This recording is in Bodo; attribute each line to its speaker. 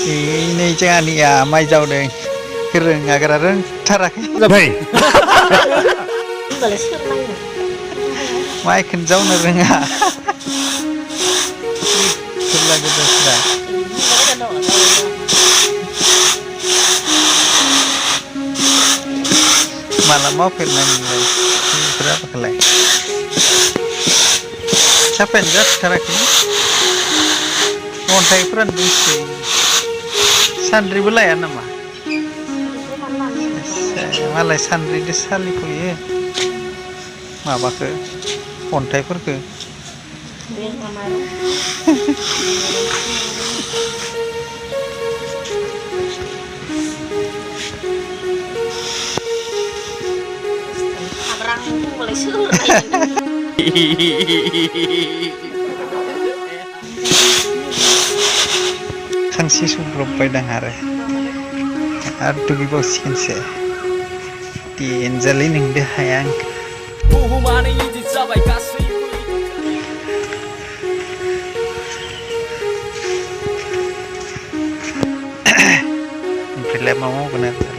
Speaker 1: Ini jangan ya mai jauh deh. Keren agar tarak.
Speaker 2: Hei.
Speaker 1: Mai kenjau nerengah. Sudah gitu sudah. Malam mau firman lagi. Berapa kelai? Siapa yang jat tarak ini? Montai peran bisi. Sandri belai nama. Malai sandri desali kuliah. Apa ke? Montai per ke? Kan si subrop dengar. Aduh ibu sih di enjalin deh hayang. Bila mau benar.